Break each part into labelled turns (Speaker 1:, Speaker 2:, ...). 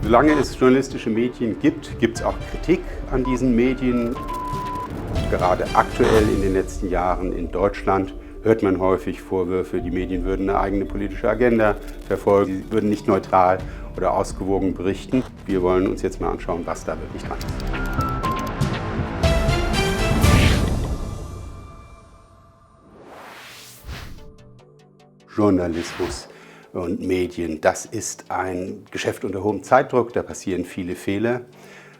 Speaker 1: Solange es journalistische Medien gibt, gibt es auch Kritik an diesen Medien. Gerade aktuell in den letzten Jahren in Deutschland hört man häufig Vorwürfe, die Medien würden eine eigene politische Agenda verfolgen, sie würden nicht neutral oder ausgewogen berichten. Wir wollen uns jetzt mal anschauen, was da wirklich dran ist. Journalismus und Medien, das ist ein Geschäft unter hohem Zeitdruck, da passieren viele Fehler.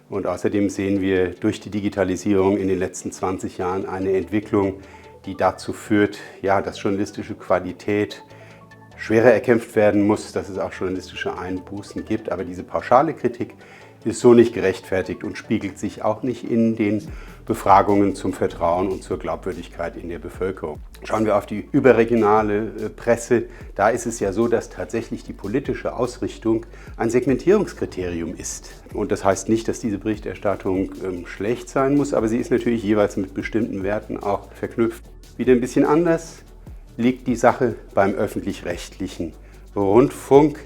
Speaker 1: Und außerdem sehen wir durch die Digitalisierung in den letzten 20 Jahren eine Entwicklung, die dazu führt, ja, dass journalistische Qualität schwerer erkämpft werden muss, dass es auch journalistische Einbußen gibt. Aber diese pauschale Kritik ist so nicht gerechtfertigt und spiegelt sich auch nicht in den Befragungen zum Vertrauen und zur Glaubwürdigkeit in der Bevölkerung. Schauen wir auf die überregionale Presse. Da ist es ja so, dass tatsächlich die politische Ausrichtung ein Segmentierungskriterium ist. Und das heißt nicht, dass diese Berichterstattung schlecht sein muss, aber sie ist natürlich jeweils mit bestimmten Werten auch verknüpft. Wieder ein bisschen anders liegt die Sache beim öffentlich-rechtlichen Rundfunk.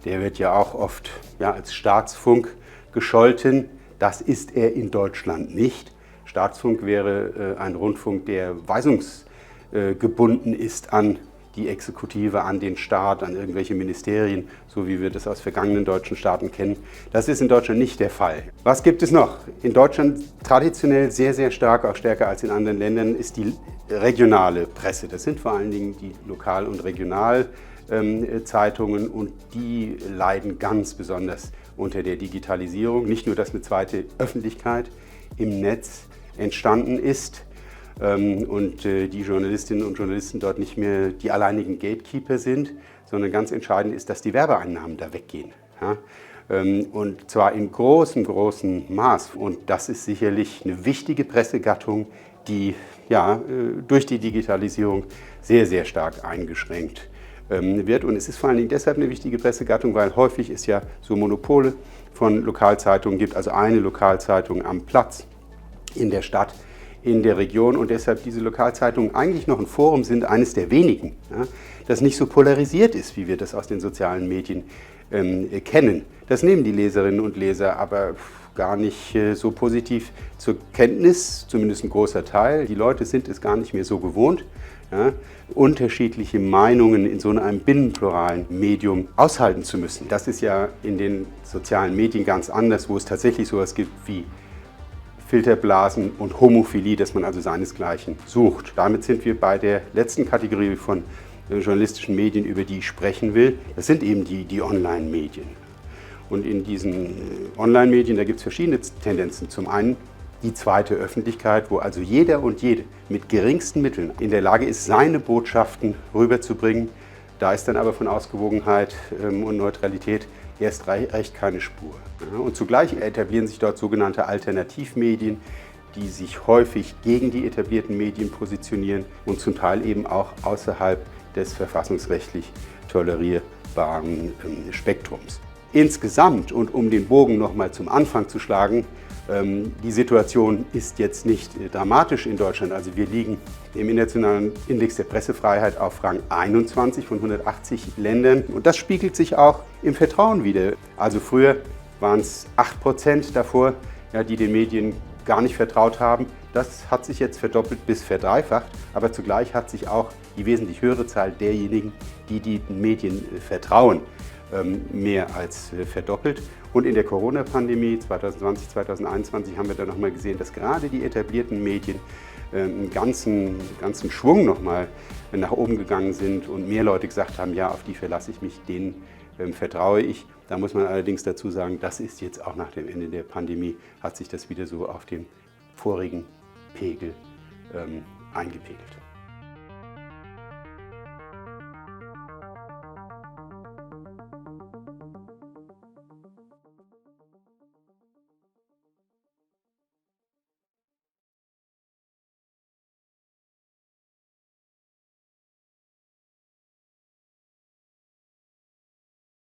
Speaker 1: Der wird ja auch oft als Staatsfunk gescholten. Das ist er in Deutschland nicht. Staatsfunk wäre ein Rundfunk, der weisungsgebunden ist an die Exekutive, an den Staat, an irgendwelche Ministerien, so wie wir das aus vergangenen deutschen Staaten kennen. Das ist in Deutschland nicht der Fall. Was gibt es noch? In Deutschland traditionell sehr, sehr stark, auch stärker als in anderen Ländern, ist die regionale Presse. Das sind vor allen Dingen die Lokal- und Regionalzeitungen und die leiden ganz besonders unter der Digitalisierung. Nicht nur, dass eine zweite Öffentlichkeit im Netz entstanden ist und die Journalistinnen und Journalisten dort nicht mehr die alleinigen Gatekeeper sind, sondern ganz entscheidend ist, dass die Werbeeinnahmen da weggehen. Ja? Und zwar in großem, großem Maß. Und das ist sicherlich eine wichtige Pressegattung, die durch die Digitalisierung sehr, sehr stark eingeschränkt wird. Und es ist vor allen Dingen deshalb eine wichtige Pressegattung, weil häufig es ja so Monopole von Lokalzeitungen gibt, also eine Lokalzeitung am Platz in der Stadt, in der Region und deshalb diese Lokalzeitungen eigentlich noch ein Forum sind, eines der wenigen, das nicht so polarisiert ist, wie wir das aus den sozialen Medien kennen. Das nehmen die Leserinnen und Leser aber gar nicht so positiv zur Kenntnis, zumindest ein großer Teil. Die Leute sind es gar nicht mehr so gewohnt, unterschiedliche Meinungen in so einem binnenpluralen Medium aushalten zu müssen. Das ist ja in den sozialen Medien ganz anders, wo es tatsächlich sowas gibt wie Filterblasen und Homophilie, dass man also seinesgleichen sucht. Damit sind wir bei der letzten Kategorie von journalistischen Medien, über die ich sprechen will. Das sind eben die Online-Medien. Und in diesen Online-Medien, da gibt es verschiedene Tendenzen. Zum einen die zweite Öffentlichkeit, wo also jeder und jede mit geringsten Mitteln in der Lage ist, seine Botschaften rüberzubringen. Da ist dann aber von Ausgewogenheit und Neutralität erst recht keine Spur. Und zugleich etablieren sich dort sogenannte Alternativmedien, die sich häufig gegen die etablierten Medien positionieren und zum Teil eben auch außerhalb des verfassungsrechtlich tolerierbaren Spektrums. Insgesamt, und um den Bogen nochmal zum Anfang zu schlagen, die Situation ist jetzt nicht dramatisch in Deutschland. Also wir liegen im Internationalen Index der Pressefreiheit auf Rang 21 von 180 Ländern. Und das spiegelt sich auch im Vertrauen wider. Also früher waren es 8% davor, die den Medien gar nicht vertraut haben. Das hat sich jetzt verdoppelt bis verdreifacht. Aber zugleich hat sich auch die wesentlich höhere Zahl derjenigen, die den Medien vertrauen, mehr als verdoppelt. Und in der Corona-Pandemie 2020, 2021 haben wir dann nochmal gesehen, dass gerade die etablierten Medien einen ganzen Schwung nochmal nach oben gegangen sind und mehr Leute gesagt haben, ja, auf die verlasse ich mich, denen vertraue ich. Da muss man allerdings dazu sagen, das ist jetzt auch nach dem Ende der Pandemie, hat sich das wieder so auf den vorigen Pegel eingepegelt.